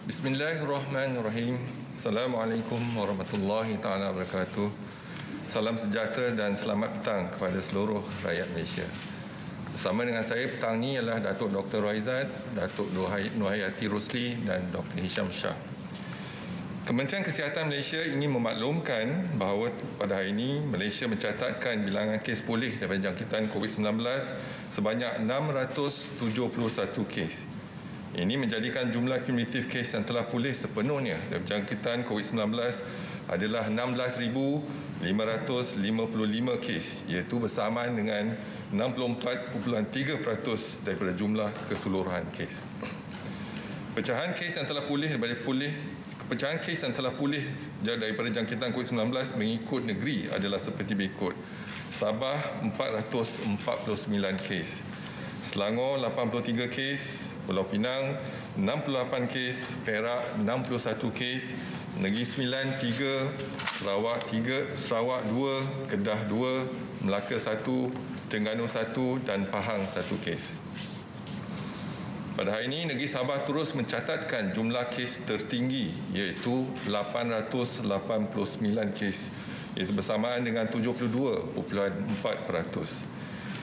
Bismillahirrahmanirrahim. Assalamualaikum warahmatullahi taala wabarakatuh. Salam sejahtera dan selamat petang kepada seluruh rakyat Malaysia. Bersama dengan saya petang ini ialah Datuk Dr. Raizat, Datuk Nur Hayati Rosli dan Dr. Hisham Shah. Kementerian Kesihatan Malaysia ingin memaklumkan bahawa pada hari ini Malaysia mencatatkan bilangan kes pulih daripada jangkitan COVID-19 sebanyak 671 kes. Ini menjadikan jumlah kumulatif kes yang telah pulih sepenuhnya dari jangkitan COVID-19 adalah 16,555 kes, iaitu bersamaan dengan 64.3% daripada jumlah keseluruhan kes. Pecahan kes yang telah pulih daripada jangkitan COVID-19 mengikut negeri adalah seperti berikut. Sabah 449 kes, Selangor 83 kes, Pulau Pinang 68 kes, Perak 61 kes, Negeri Sembilan 3, Sarawak 2, Kedah 2, Melaka 1, Terengganu 1 dan Pahang 1 kes. Pada hari ini, Negeri Sabah terus mencatatkan jumlah kes tertinggi iaitu 889 kes, iaitu bersamaan dengan 72.4%.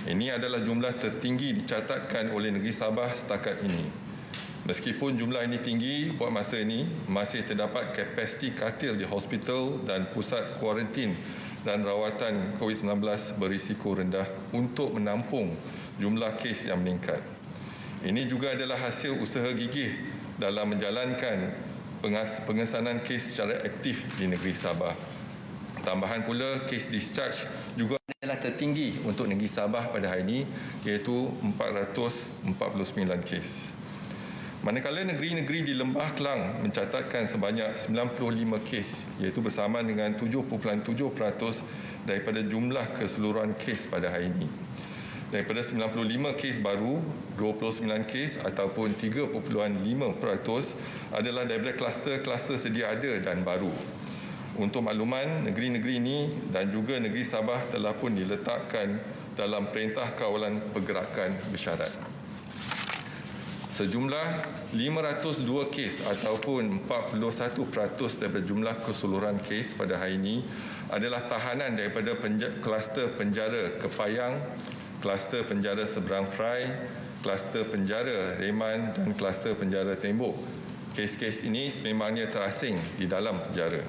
Ini adalah jumlah tertinggi dicatatkan oleh Negeri Sabah setakat ini. Meskipun jumlah ini tinggi, buat masa ini masih terdapat kapasiti katil di hospital dan pusat kuarantin dan rawatan COVID-19 berisiko rendah untuk menampung jumlah kes yang meningkat. Ini juga adalah hasil usaha gigih dalam menjalankan pengesanan kes secara aktif di negeri Sabah. Tambahan pula, kes discharge juga adalah tertinggi untuk negeri Sabah pada hari ini iaitu 449 kes. Manakala negeri-negeri di Lembah Kelang mencatatkan sebanyak 95 kes iaitu bersamaan dengan 7.7% daripada jumlah keseluruhan kes pada hari ini. Daripada 95 kes baru, 29 kes ataupun 3.5% adalah daripada kluster-kluster sedia ada dan baru. Untuk makluman, negeri-negeri ini dan juga negeri Sabah telah pun diletakkan dalam Perintah Kawalan Pergerakan Bersyarat. Sejumlah 502 kes ataupun 41% daripada jumlah keseluruhan kes pada hari ini adalah tahanan daripada kluster penjara Kepayang, kluster penjara Seberang Perai, kluster penjara Reman dan kluster penjara Tembok. Kes-kes ini sememangnya terasing di dalam penjara.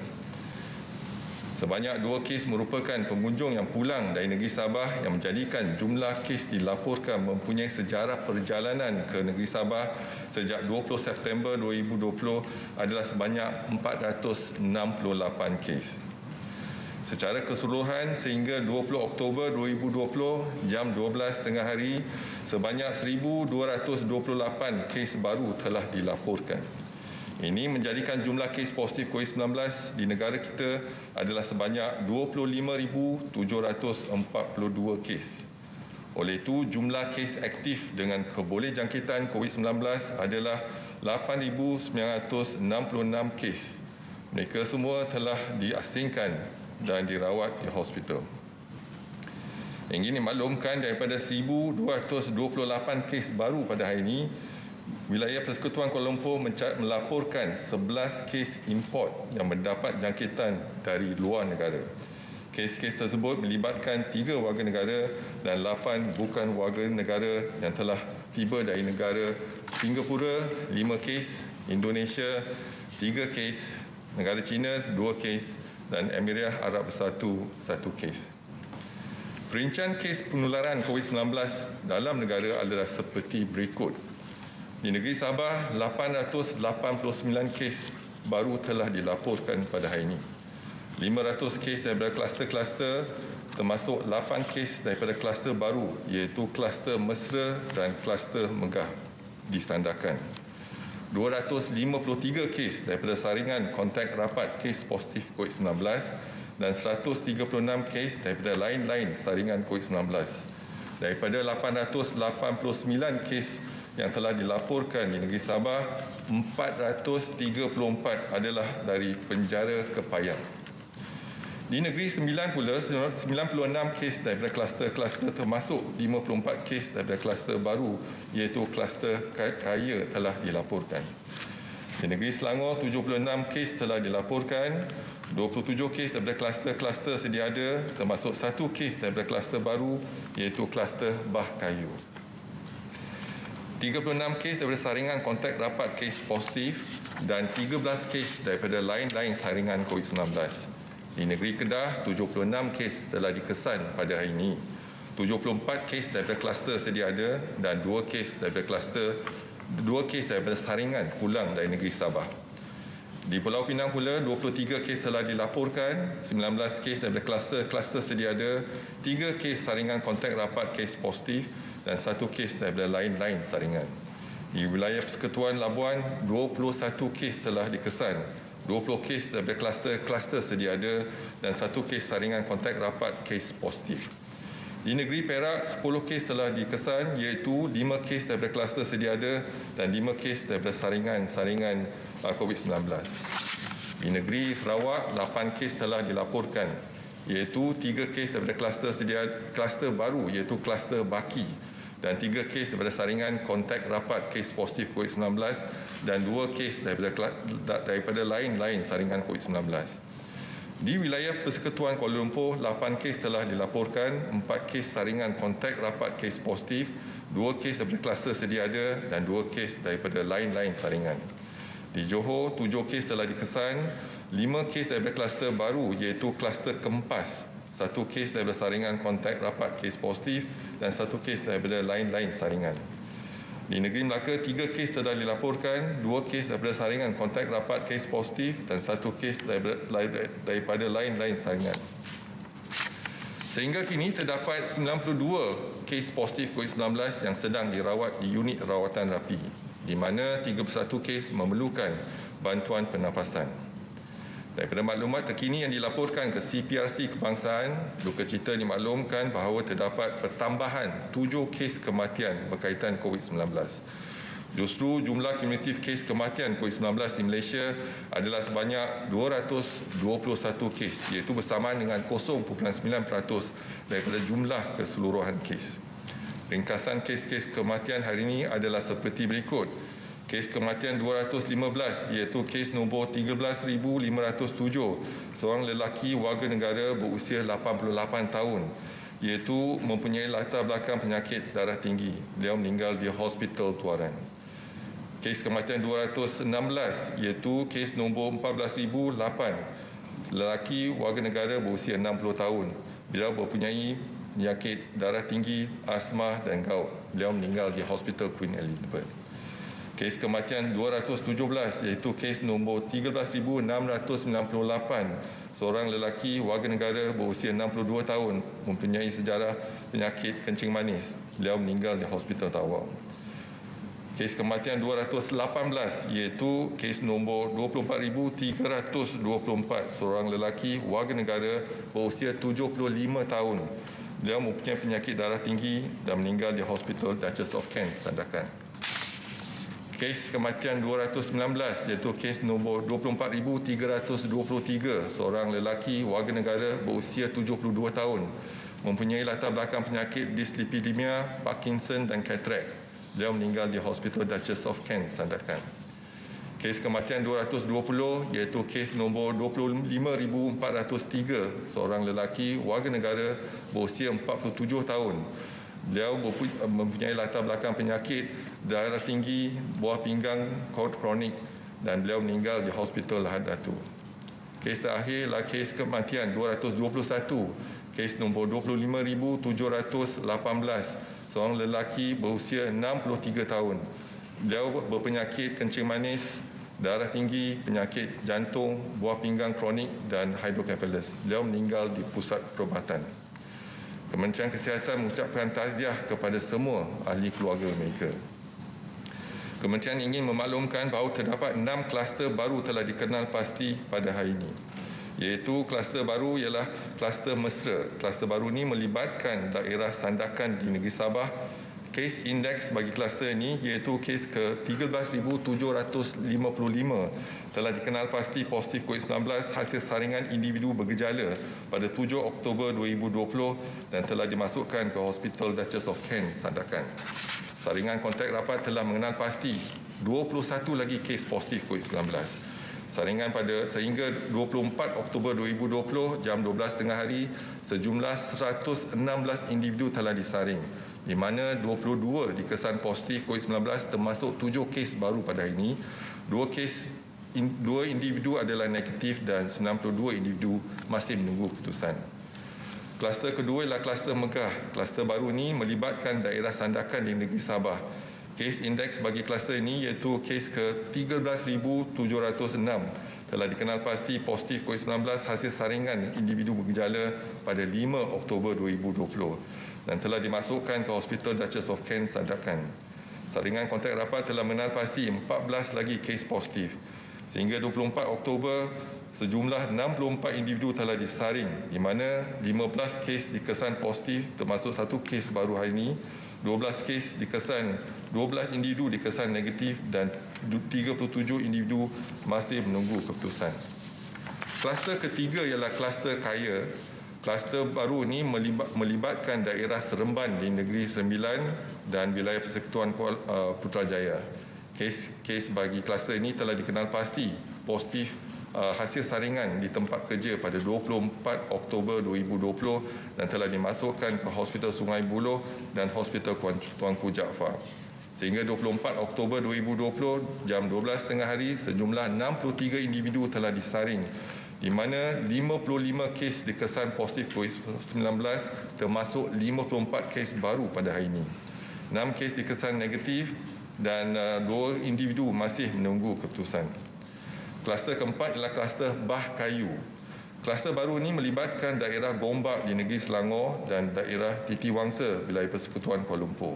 Sebanyak 2 kes merupakan pengunjung yang pulang dari negeri Sabah yang menjadikan jumlah kes dilaporkan mempunyai sejarah perjalanan ke negeri Sabah sejak 20 September 2020 adalah sebanyak 468 kes. Secara keseluruhan sehingga 20 Oktober 2020 jam 12 tengah hari sebanyak 1,228 kes baru telah dilaporkan. Ini menjadikan jumlah kes positif COVID-19 di negara kita adalah sebanyak 25,742 kes. Oleh itu, jumlah kes aktif dengan kebolehjangkitan COVID-19 adalah 8,966 kes. Mereka semua telah diasingkan dan dirawat di hospital. Yang ini maklumkan daripada 1,228 kes baru pada hari ini, wilayah Persekutuan Kuala Lumpur melaporkan 11 kes import yang mendapat jangkitan dari luar negara. Kes-kes tersebut melibatkan 3 warga negara dan 8 bukan warga negara yang telah tiba dari negara Singapura 5 kes, Indonesia 3 kes, negara China 2 kes dan Emirat Arab Bersatu 1 kes. Perincian kes penularan COVID-19 dalam negara adalah seperti berikut. Di negeri Sabah, 889 kes baru telah dilaporkan pada hari ini. 500 kes daripada kluster-kluster termasuk 8 kes daripada kluster baru iaitu kluster Mesra dan kluster Megah distandarkan. 253 kes daripada saringan kontak rapat kes positif COVID-19 dan 136 kes daripada lain-lain saringan COVID-19. Daripada 889 kes yang telah dilaporkan di negeri Sabah, 434 adalah dari penjara Kepayang. Di negeri Sembilan pula, 96 kes daripada kluster-kluster termasuk 54 kes daripada kluster baru iaitu kluster kaya telah dilaporkan. Di negeri Selangor, 76 kes telah dilaporkan, 27 kes daripada kluster-kluster sedia ada, termasuk 1 kes daripada kluster baru iaitu kluster Bah Kayu. 36 kes daripada saringan kontak rapat kes positif dan 13 kes daripada lain-lain saringan COVID-19. Di negeri Kedah, 76 kes telah dikesan pada hari ini. 74 kes daripada kluster sedia ada dan 2 kes daripada saringan pulang dari negeri Sabah. Di Pulau Pinang pula, 23 kes telah dilaporkan, 19 kes daripada kluster sedia ada, 3 kes saringan kontak rapat kes positif dan 1 kes daripada lain-lain saringan. Di wilayah Persekutuan Labuan, 21 kes telah dikesan, 20 kes daripada kluster sedia ada dan 1 kes saringan kontak rapat kes positif. Di negeri Perak, 10 kes telah dikesan iaitu 5 kes daripada kluster sedia ada dan 5 kes daripada saringan COVID-19. Di negeri Sarawak, 8 kes telah dilaporkan iaitu 3 kes daripada kluster baru iaitu kluster Baki dan 3 kes daripada saringan kontak rapat kes positif COVID-19 dan 2 kes daripada lain-lain saringan COVID-19. Di wilayah Persekutuan Kuala Lumpur, 8 kes telah dilaporkan, 4 kes saringan kontak rapat kes positif, 2 kes daripada kluster sedia ada dan 2 kes daripada lain-lain saringan. Di Johor, 7 kes telah dikesan, 5 kes daripada kluster baru iaitu kluster Kempas, 1 kes daripada saringan kontak rapat kes positif dan 1 kes daripada lain-lain saringan. Di negeri Melaka, 3 kes telah dilaporkan, 2 kes daripada saringan kontak rapat kes positif dan 1 kes daripada lain-lain saringan. Sehingga kini terdapat 92 kes positif COVID-19 yang sedang dirawat di unit rawatan rapi, di mana 31 kes memerlukan bantuan pernafasan. Daripada maklumat terkini yang dilaporkan ke CPRC Kebangsaan, duka cita dimaklumkan bahawa terdapat pertambahan 7 kes kematian berkaitan COVID-19. Justru jumlah kumulatif kes kematian COVID-19 di Malaysia adalah sebanyak 221 kes, iaitu bersamaan dengan 0.9% daripada jumlah keseluruhan kes. Ringkasan kes-kes kematian hari ini adalah seperti berikut. Kes kematian 215 iaitu kes nombor 13,507, seorang lelaki warga negara berusia 88 tahun iaitu mempunyai latar belakang penyakit darah tinggi. Beliau meninggal di Hospital Tuaran. Kes kematian 216 iaitu kes nombor 14,008, lelaki warga negara berusia 60 tahun. Beliau mempunyai penyakit darah tinggi, asma dan gout. Beliau meninggal di Hospital Queen Elizabeth. Kes kematian 217 iaitu kes nombor 13,698, seorang lelaki warga negara berusia 62 tahun mempunyai sejarah penyakit kencing manis. Beliau meninggal di Hospital Tawau. Kes kematian 218 iaitu kes nombor 24,324, seorang lelaki warga negara berusia 75 tahun. Beliau mempunyai penyakit darah tinggi dan meninggal di Hospital Duchess of Kent, Sandakan. Kes kematian 219 iaitu kes nombor 24,323, seorang lelaki warga negara berusia 72 tahun mempunyai latar belakang penyakit dislipidemia, Parkinson dan katarak. Beliau meninggal di Hospital Duchess of Kent, Sandakan. Kes kematian 220 iaitu kes nombor 25,403, seorang lelaki warga negara berusia 47 tahun. Beliau mempunyai latar belakang penyakit darah tinggi, buah pinggang kronik dan beliau meninggal di Hospital Lahad Datu. Kes terakhir adalah kes kematian 221, kes nombor 25,718, seorang lelaki berusia 63 tahun. Beliau berpenyakit kencing manis, darah tinggi, penyakit jantung, buah pinggang kronik dan hidrocephalus. Beliau meninggal di pusat perubatan. Kementerian Kesihatan mengucapkan takziah kepada semua ahli keluarga mereka. Kementerian ingin memaklumkan bahawa terdapat 6 kluster baru telah dikenal pasti pada hari ini. Iaitu kluster baru ialah kluster Mesra. Kluster baru ini melibatkan daerah Sandakan di negeri Sabah. Kes indeks bagi kluster ini iaitu kes ke-13,755 telah dikenal pasti positif COVID-19 hasil saringan individu bergejala pada 7 Oktober 2020 dan telah dimasukkan ke Hospital Duchess of Kent, Sandakan. Saringan kontak rapat telah mengenal pasti 21 lagi kes positif COVID-19. Saringan sehingga 24 Oktober 2020 jam 12 tengah hari, sejumlah 116 individu telah disaring, di mana 22 dikesan positif COVID-19 termasuk 7 kes baru pada hari ini. 2 individu adalah negatif dan 92 individu masih menunggu keputusan. Kluster kedua ialah kluster Megah. Kluster baru ini melibatkan daerah sandakan di negeri Sabah. Kes indeks bagi kluster ini iaitu kes ke-13,706 telah dikenal pasti positif COVID-19 hasil saringan individu bergejala pada 5 Oktober 2020 dan telah dimasukkan ke Hospital Duchess of Kent Sandakan. Saringan kontak rapat telah mengenal pasti 14 lagi kes positif. Sehingga 24 Oktober, sejumlah 64 individu telah disaring, di mana 15 kes dikesan positif termasuk 1 kes baru hari ini, 12 individu dikesan negatif dan 37 individu masih menunggu keputusan. Kluster ketiga ialah kluster kaya. Kluster baru ini melibatkan daerah Seremban di Negeri Sembilan dan wilayah Persekutuan Putrajaya. Kes bagi kluster ini telah dikenal pasti positif hasil saringan di tempat kerja pada 24 Oktober 2020 dan telah dimasukkan ke Hospital Sungai Buloh dan Hospital Tuanku Jaafar. Sehingga 24 Oktober 2020 jam 12 tengah hari, sejumlah 63 individu telah disaring, di mana 55 kes dikesan positif COVID-19 termasuk 54 kes baru pada hari ini. 6 kes dikesan negatif dan 2 individu masih menunggu keputusan. Kluster keempat ialah kluster Bah Kayu. Kluster baru ini melibatkan daerah Gombak di negeri Selangor dan daerah Titiwangsa, wilayah Persekutuan Kuala Lumpur.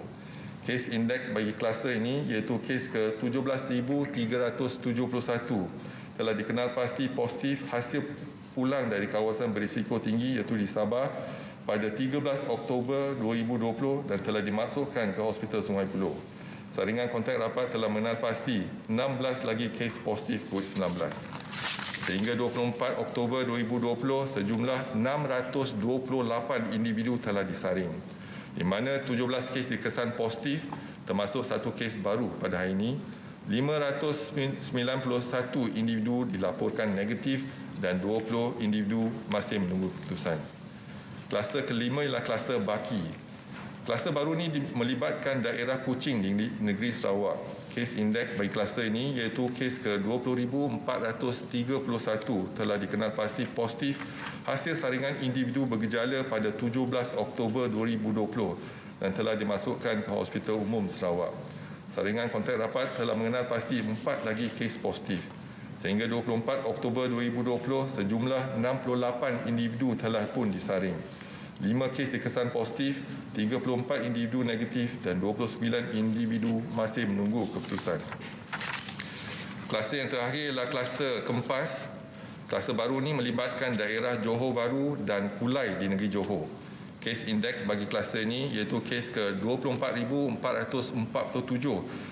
Kes indeks bagi kluster ini iaitu kes ke-17,371 telah dikenal pasti positif hasil pulang dari kawasan berisiko tinggi iaitu di Sabah pada 13 Oktober 2020 dan telah dimasukkan ke Hospital Sungai Buloh. Saringan kontak rapat telah mengenal pasti 16 lagi kes positif COVID-19. Sehingga 24 Oktober 2020, sejumlah 628 individu telah disaring, di mana 17 kes dikesan positif termasuk 1 kes baru pada hari ini. 591 individu dilaporkan negatif dan 20 individu masih menunggu keputusan. Kluster kelima ialah kluster Baki. Kluster baru ini melibatkan daerah Kuching di negeri Sarawak. Kes indeks bagi kluster ini iaitu kes ke-20,431 telah dikenal pasti positif hasil saringan individu bergejala pada 17 Oktober 2020 dan telah dimasukkan ke Hospital Umum Sarawak. Saringan kontak rapat telah mengenal pasti 4 lagi kes positif. Sehingga 24 Oktober 2020, sejumlah 68 individu telah pun disaring. 5 kes dikesan positif, 34 individu negatif dan 29 individu masih menunggu keputusan. Kluster yang terakhir ialah kluster Kempas. Kluster baru ini melibatkan daerah Johor Bahru dan Kulai di negeri Johor. Kes indeks bagi kluster ini iaitu kes ke-24,447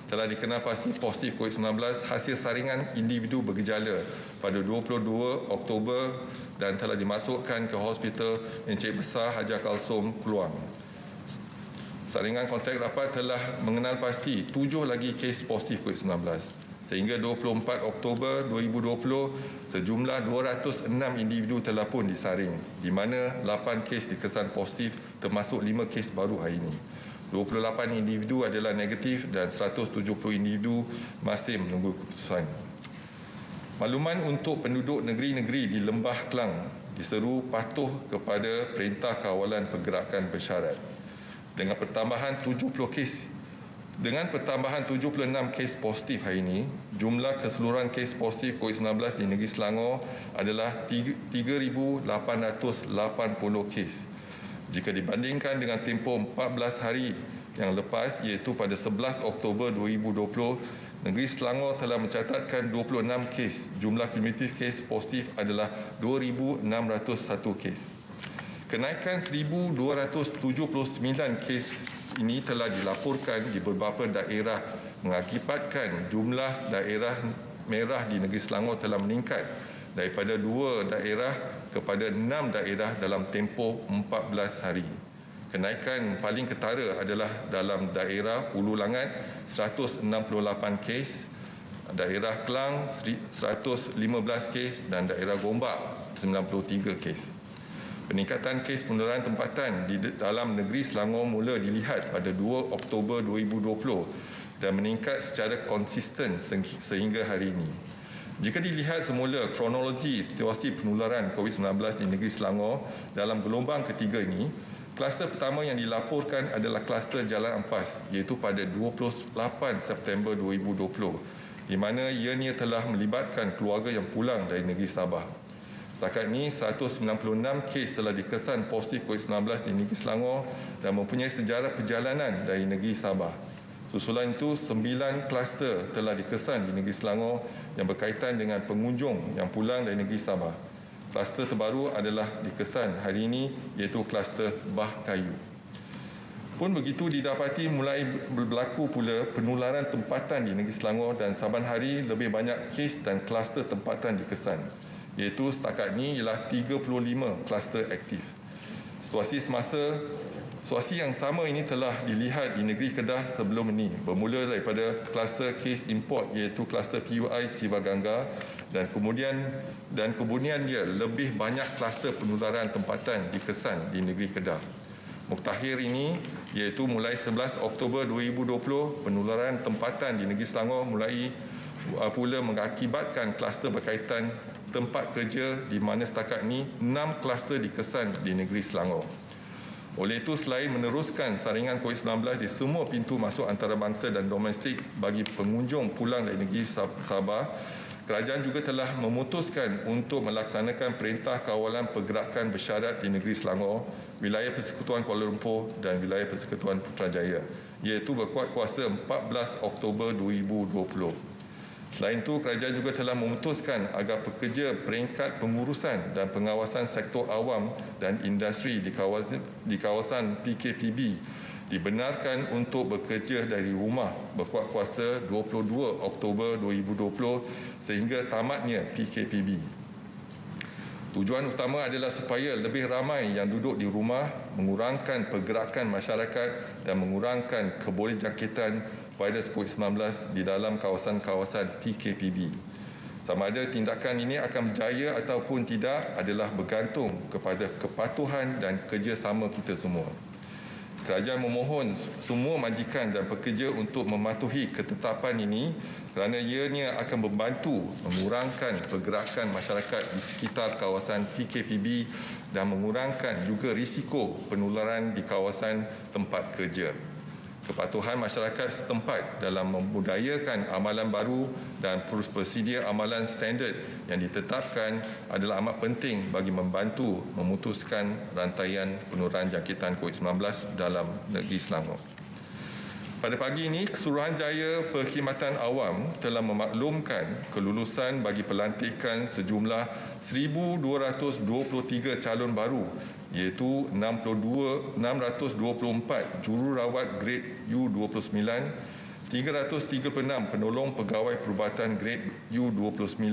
telah dikenal pasti positif COVID-19 hasil saringan individu bergejala pada 22 Oktober dan telah dimasukkan ke Hospital Encik Besar Hajar Kalsum, Kluang. Saringan kontak rapat telah mengenal pasti 7 lagi kes positif COVID-19. Sehingga 24 Oktober 2020, sejumlah 206 individu telah pun disaring, di mana 8 kes dikesan positif termasuk 5 kes baru hari ini. 28 individu adalah negatif dan 170 individu masih menunggu keputusan. Makluman untuk penduduk negeri-negeri di Lembah Kelang diseru patuh kepada Perintah Kawalan Pergerakan Bersyarat. Dengan pertambahan 76 kes positif hari ini, jumlah keseluruhan kes positif COVID-19 di negeri Selangor adalah 3,880 kes. Jika dibandingkan dengan tempoh 14 hari yang lepas iaitu pada 11 Oktober 2020, negeri Selangor telah mencatatkan 26 kes. Jumlah kumulatif kes positif adalah 2,601 kes. Kenaikan 1,279 kes ini telah dilaporkan di beberapa daerah mengakibatkan jumlah daerah merah di negeri Selangor telah meningkat daripada 2 daerah kepada 6 daerah dalam tempoh 14 hari. Kenaikan paling ketara adalah dalam daerah Hulu Langat 168 kes, daerah Kelang 115 kes dan daerah Gombak 93 kes. Peningkatan kes penularan tempatan di dalam negeri Selangor mula dilihat pada 2 Oktober 2020 dan meningkat secara konsisten sehingga hari ini. Jika dilihat semula kronologi situasi penularan COVID-19 di negeri Selangor dalam gelombang ketiga ini, kluster pertama yang dilaporkan adalah kluster Jalan Ampas iaitu pada 28 September 2020 di mana ianya telah melibatkan keluarga yang pulang dari negeri Sabah. Setakat ini 196 kes telah dikesan positif COVID-19 di negeri Selangor dan mempunyai sejarah perjalanan dari negeri Sabah. Susulan itu 9 kluster telah dikesan di negeri Selangor yang berkaitan dengan pengunjung yang pulang dari negeri Sabah. Kluster terbaru adalah dikesan hari ini iaitu kluster Bah Kayu. Pun begitu didapati mulai berlaku pula penularan tempatan di negeri Selangor dan saban hari lebih banyak kes dan kluster tempatan dikesan iaitu setakat ini ialah 35 kluster aktif. Situasi yang sama ini telah dilihat di negeri Kedah sebelum ini bermula daripada kluster kes import iaitu kluster PUI Sivagangga dan kemudian dia lebih banyak kluster penularan tempatan dikesan di negeri Kedah. Muktakhir ini iaitu mulai 11 Oktober 2020 penularan tempatan di negeri Selangor mulai pula mengakibatkan kluster berkaitan tempat kerja di mana setakat ini 6 kluster dikesan di negeri Selangor. Oleh itu, selain meneruskan saringan COVID-19 di semua pintu masuk antarabangsa dan domestik bagi pengunjung pulang dari negeri Sabah, kerajaan juga telah memutuskan untuk melaksanakan Perintah Kawalan Pergerakan Bersyarat di negeri Selangor, Wilayah Persekutuan Kuala Lumpur dan Wilayah Persekutuan Putrajaya, iaitu berkuat kuasa 14 Oktober 2020. Selain itu, kerajaan juga telah memutuskan agar pekerja peringkat pengurusan dan pengawasan sektor awam dan industri di kawasan PKPB dibenarkan untuk bekerja dari rumah berkuat kuasa 22 Oktober 2020 sehingga tamatnya PKPB. Tujuan utama adalah supaya lebih ramai yang duduk di rumah, mengurangkan pergerakan masyarakat dan mengurangkan kebolehjangkitan virus COVID-19 di dalam kawasan-kawasan PKPB. Sama ada tindakan ini akan berjaya ataupun tidak adalah bergantung kepada kepatuhan dan kerjasama kita semua. Kerajaan memohon semua majikan dan pekerja untuk mematuhi ketetapan ini kerana ianya akan membantu mengurangkan pergerakan masyarakat di sekitar kawasan PKPB dan mengurangkan juga risiko penularan di kawasan tempat kerja. Kepatuhan masyarakat setempat dalam membudayakan amalan baru dan prosedur amalan standard yang ditetapkan adalah amat penting bagi membantu memutuskan rantaian penularan jangkitan COVID-19 dalam negeri Selangor. Pada pagi ini, Suruhanjaya Perkhidmatan Awam telah memaklumkan kelulusan bagi pelantikan sejumlah 1,223 calon baru iaitu 624 jururawat grade U29, 336 penolong pegawai perubatan grade U29,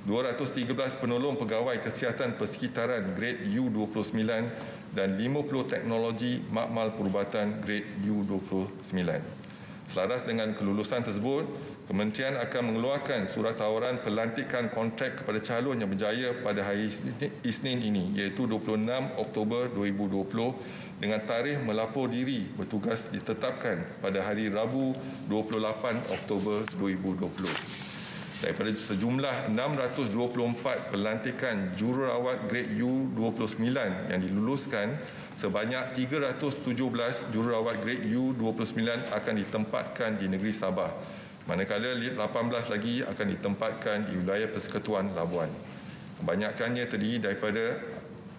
213 penolong pegawai kesihatan persekitaran grade U29 dan 50 teknologi makmal perubatan grade U29. Selaras dengan kelulusan tersebut, Kementerian akan mengeluarkan surat tawaran pelantikan kontrak kepada calon yang berjaya pada hari Isnin ini iaitu 26 Oktober 2020 dengan tarikh melapor diri bertugas ditetapkan pada hari Rabu 28 Oktober 2020. Daripada sejumlah 624 pelantikan jururawat grade U29 yang diluluskan, sebanyak 317 jururawat grade U29 akan ditempatkan di negeri Sabah, manakala 18 lagi akan ditempatkan di wilayah Persekutuan Labuan. Kebanyakannya terdiri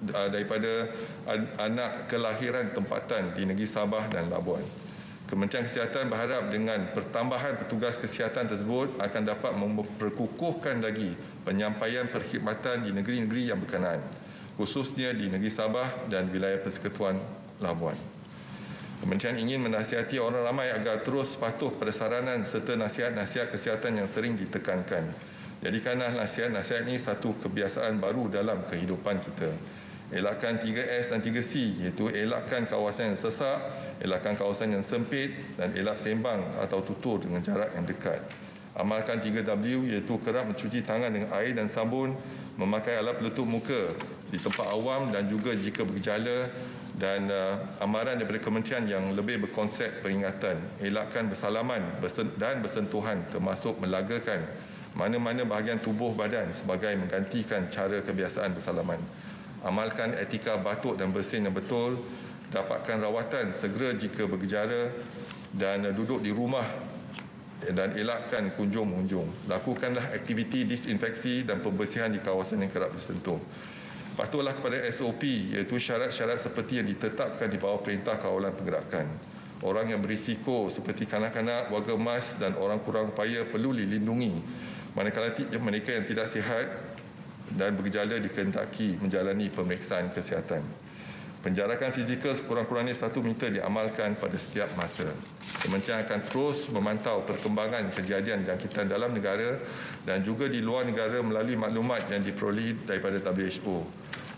daripada anak kelahiran tempatan di negeri Sabah dan Labuan. Kementerian Kesihatan berharap dengan pertambahan petugas kesihatan tersebut akan dapat memperkukuhkan lagi penyampaian perkhidmatan di negeri-negeri yang berkenaan, khususnya di negeri Sabah dan wilayah Persekutuan Labuan. Kementerian ingin menasihati orang ramai agar terus patuh pada saranan serta nasihat-nasihat kesihatan yang sering ditekankan. Jadikanlah nasihat-nasihat ini satu kebiasaan baru dalam kehidupan kita. elakkan 3S dan 3C, iaitu elakkan kawasan yang sesak, elakkan kawasan yang sempit dan elak sembang atau tutur dengan jarak yang dekat. Amalkan 3W, iaitu kerap mencuci tangan dengan air dan sabun, memakai alat pelitup muka di tempat awam dan juga jika bergejala, dan amaran daripada kementerian yang lebih berkonsep peringatan, elakkan bersalaman dan bersentuhan termasuk melagakan mana-mana bahagian tubuh badan sebagai menggantikan cara kebiasaan bersalaman. Amalkan etika batuk dan bersin yang betul, dapatkan rawatan segera jika bergejala dan duduk di rumah dan elakkan kunjung mengunjung. Lakukanlah aktiviti disinfeksi dan pembersihan di kawasan yang kerap disentuh. Patuhlah kepada SOP, iaitu syarat-syarat seperti yang ditetapkan di bawah Perintah Kawalan Pergerakan. Orang yang berisiko seperti kanak-kanak, warga emas dan orang kurang upaya perlu dilindungi, manakala mereka yang tidak sihat dan bergejala dikehendaki menjalani pemeriksaan kesihatan. Penjarakan fizikal sekurang-kurangnya 1 meter diamalkan pada setiap masa. Kementerian akan terus memantau perkembangan kejadian jangkitan dalam negara dan juga di luar negara melalui maklumat yang diperoleh daripada WHO.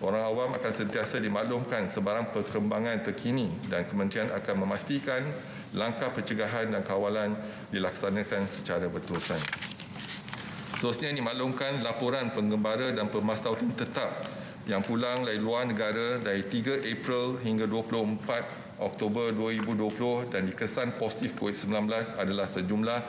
Orang awam akan sentiasa dimaklumkan sebarang perkembangan terkini dan kementerian akan memastikan langkah pencegahan dan kawalan dilaksanakan secara berterusan. Seterusnya dimaklumkan laporan penggembara dan pemastautan tetap yang pulang dari luar negara dari 3 April hingga 24 Oktober 2020 dan dikesan positif COVID-19 adalah sejumlah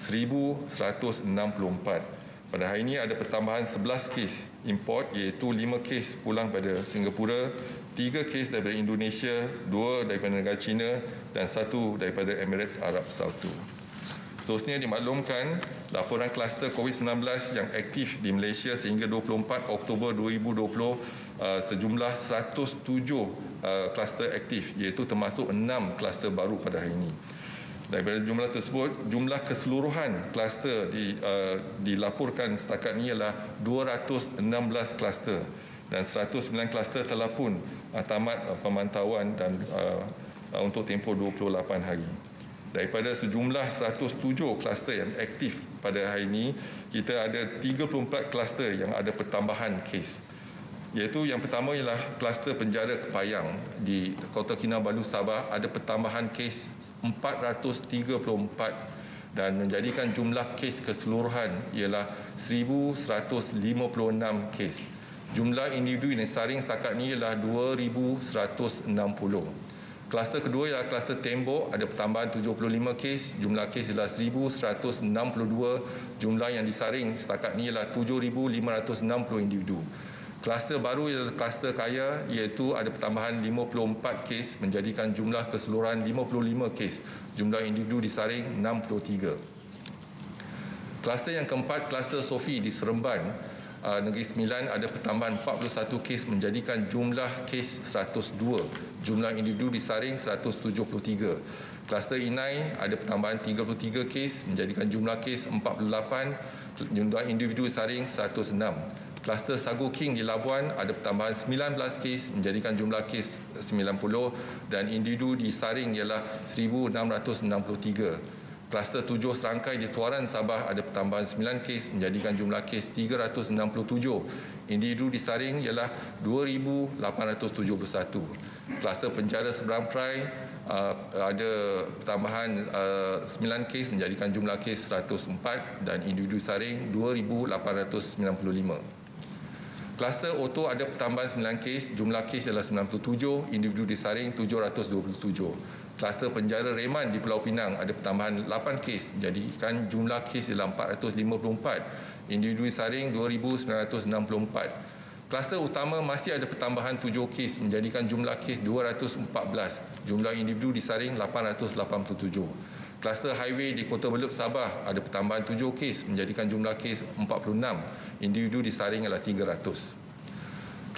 1,164. Pada hari ini ada pertambahan 11 kes import, iaitu 5 kes pulang daripada Singapura, 3 kes daripada Indonesia, 2 daripada negara China dan 1 daripada Emirates Arab Saudu. Seterusnya dimaklumkan laporan kluster COVID-19 yang aktif di Malaysia sehingga 24 Oktober 2020 sejumlah 107 kluster aktif, iaitu termasuk 6 kluster baru pada hari ini. Daripada jumlah tersebut, jumlah keseluruhan kluster dilaporkan setakat ini ialah 216 kluster dan 109 kluster telah pun tamat pemantauan dan untuk tempoh 28 hari. Daripada sejumlah 107 kluster yang aktif pada hari ini, kita ada 34 kluster yang ada pertambahan kes. Iaitu yang pertama ialah kluster penjara Kepayang di Kota Kinabalu, Sabah, ada pertambahan kes 434 dan menjadikan jumlah kes keseluruhan ialah 1,156 kes. Jumlah individu yang disaring setakat ini ialah 2,160. Kluster kedua ialah kluster Tembok, ada pertambahan 75 kes, jumlah kes ialah 1,162, jumlah yang disaring setakat ini ialah 7,560 individu. Kluster baru ialah kluster Kaya, iaitu ada pertambahan 54 kes menjadikan jumlah keseluruhan 55 kes, jumlah individu disaring 63. Kluster yang keempat, kluster Sofi di Seremban, Negeri Sembilan, ada pertambahan 41 kes menjadikan jumlah kes 102, jumlah individu disaring 173. Kluster Inai ada pertambahan 33 kes menjadikan jumlah kes 48, jumlah individu disaring 106. Kluster Sago King di Labuan ada pertambahan 19 kes menjadikan jumlah kes 90 dan individu disaring ialah 1,663. Kluster 7 Serangkai di Tuaran, Sabah ada pertambahan 9 kes menjadikan jumlah kes 367. Individu disaring ialah 2,871. Kluster Penjara Seberang Perai ada pertambahan 9 kes menjadikan jumlah kes 104 dan individu disaring 2,895. Kluster Oto ada pertambahan 9 kes, jumlah kes ialah 97, individu disaring 727. Kluster Penjara Reman di Pulau Pinang ada pertambahan 8 kes, menjadikan jumlah kes ialah 454, individu disaring 2,964. Kluster utama masih ada pertambahan 7 kes, menjadikan jumlah kes 214, jumlah individu disaring 887. Kluster Highway di Kota Belud, Sabah ada pertambahan 7 kes, menjadikan jumlah kes 46, individu disaring ialah 300.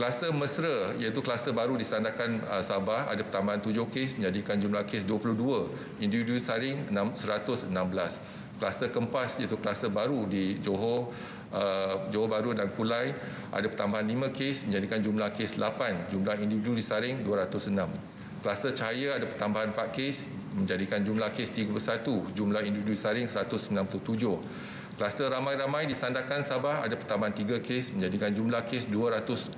Kluster Mesra, iaitu kluster baru di Sandakan Sabah, ada pertambahan 7 kes menjadikan jumlah kes 22, individu disaring 116. Kluster Kempas, iaitu kluster baru di Johor Bahru dan Kulai, ada pertambahan 5 kes menjadikan jumlah kes 8, jumlah individu disaring 206. Kluster Cahaya ada pertambahan 4 kes menjadikan jumlah kes 31, jumlah individu disaring 197. Kluster ramai-ramai di Sandakan Sabah ada pertambahan 3 kes menjadikan jumlah kes 213.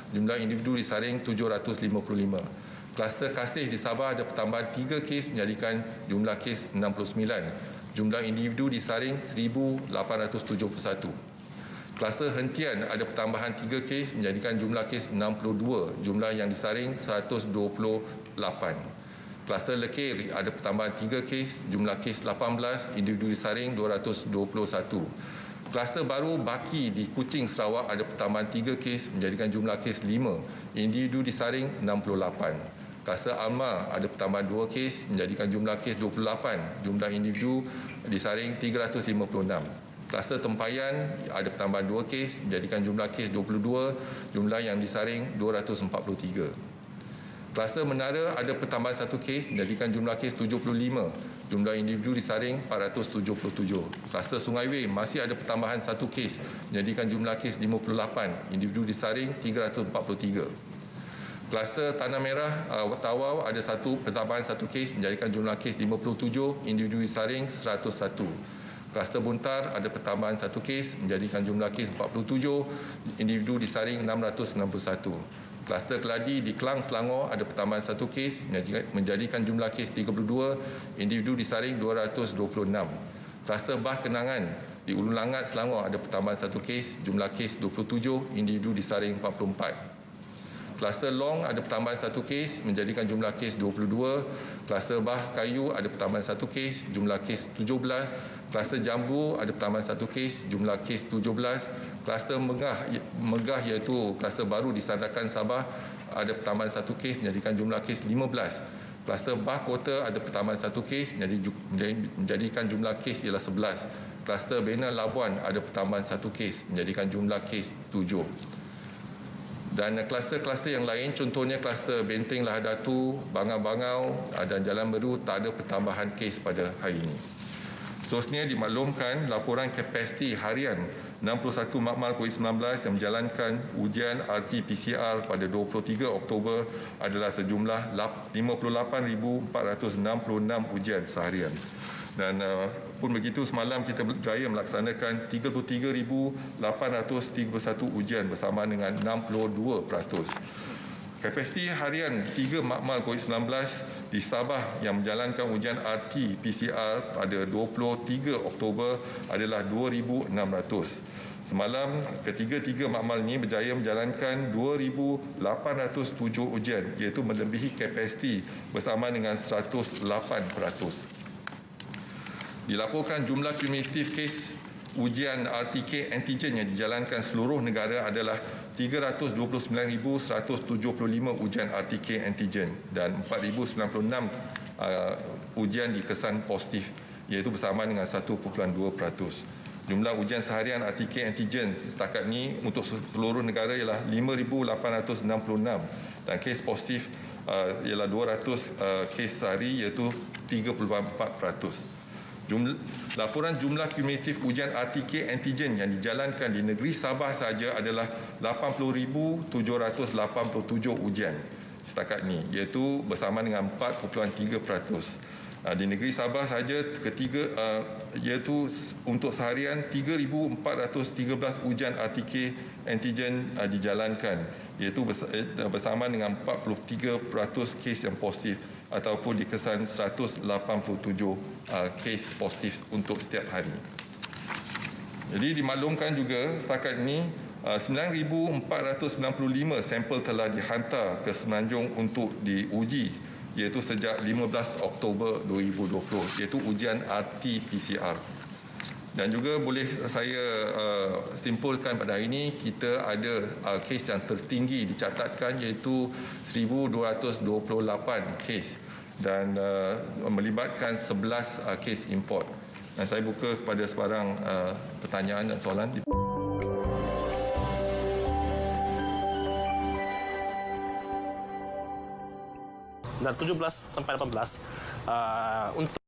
Jumlah individu disaring 755. Kluster Kasih di Sabah ada pertambahan 3 kes menjadikan jumlah kes 69. Jumlah individu disaring 1,871. Kluster Hentian ada pertambahan 3 kes menjadikan jumlah kes 62. Jumlah yang disaring 128. Kluster Lekir ada pertambahan 3 kes, jumlah kes 18, individu disaring 221. Kluster baru Baki di Kuching, Sarawak ada pertambahan 3 kes menjadikan jumlah kes 5, individu disaring 68. Kluster Alma ada pertambahan 2 kes menjadikan jumlah kes 28, jumlah individu disaring 356. Kluster Tempayan ada pertambahan 2 kes menjadikan jumlah kes 22, jumlah yang disaring 243. Kluster Menara ada pertambahan 1 kes menjadikan jumlah kes 75. Jumlah individu disaring 477. Kluster Sungai Wei masih ada pertambahan 1 kes menjadikan jumlah kes 58. Individu disaring 343. Kluster Tanah Merah Tawau ada pertambahan 1 kes menjadikan jumlah kes 57. Individu disaring 101. Kluster Buntar ada pertambahan 1 kes menjadikan jumlah kes 47. Individu disaring 661. Kluster Keladi di Klang, Selangor ada pertambahan 1 kes menjadikan jumlah kes 32, individu disaring 226. Kluster Bah Kenangan di Ulu Langat, Selangor ada pertambahan 1 kes, jumlah kes 27, individu disaring 44. Kluster Long ada pertambahan 1 kes menjadikan jumlah kes 22. Kluster Bah Kayu ada pertambahan 1 kes, jumlah kes 17. Kluster Jambu ada pertambahan 1 kes, jumlah kes 17. Kluster Megah iaitu kluster baru di Sandakan Sabah ada pertambahan 1 kes menjadikan jumlah kes 15. Kluster Bah Kota ada pertambahan 1 kes menjadikan jumlah kes ialah 11. Kluster Bena Labuan ada pertambahan 1 kes menjadikan jumlah kes 7. Dan kluster-kluster yang lain contohnya kluster Benteng Lahadatu, Bangau-Bangau dan Jalan Meru tak ada pertambahan kes pada hari ini. Seterusnya dimaklumkan laporan kapasiti harian 61 makmal COVID-19 yang menjalankan ujian RT-PCR pada 23 Oktober adalah sejumlah 58,466 ujian seharian. Dan pun begitu semalam kita berjaya melaksanakan 33,831 ujian bersamaan dengan 62%. Kapasiti harian 3 makmal COVID-19 di Sabah yang menjalankan ujian RT-PCR pada 23 Oktober adalah 2,600. Semalam ketiga-tiga makmal ini berjaya menjalankan 2,807 ujian iaitu melebihi kapasiti bersama dengan 108%. Dilaporkan jumlah kumulatif kes ujian RTK antigen yang dijalankan seluruh negara adalah 329,175 ujian RTK antigen dan 4,096 ujian dikesan positif iaitu bersama dengan 1.2%. Jumlah ujian seharian RTK antigen setakat ini untuk seluruh negara ialah 5,866 dan kes positif ialah 200 kes sehari iaitu 34%. Laporan jumlah kumulatif ujian RTK antigen yang dijalankan di negeri Sabah sahaja adalah 80,787 ujian setakat ini iaitu bersama dengan 4.3%. Di negeri Sabah sahaja iaitu untuk seharian 3,413 ujian RTK antigen dijalankan iaitu bersama dengan 43% kes yang positif ataupun dikesan 187 kes positif untuk setiap hari. Jadi dimaklumkan juga setakat ini 9,495 sampel telah dihantar ke Semenanjung untuk diuji iaitu sejak 15 Oktober 2020 iaitu ujian RT-PCR. Dan juga boleh saya simpulkan pada hari ini kita ada kes yang tertinggi dicatatkan iaitu 1,228 kes dan melibatkan 11 kes import. Dan saya buka kepada sebarang pertanyaan dan soalan. Dan 17 sampai 18 untuk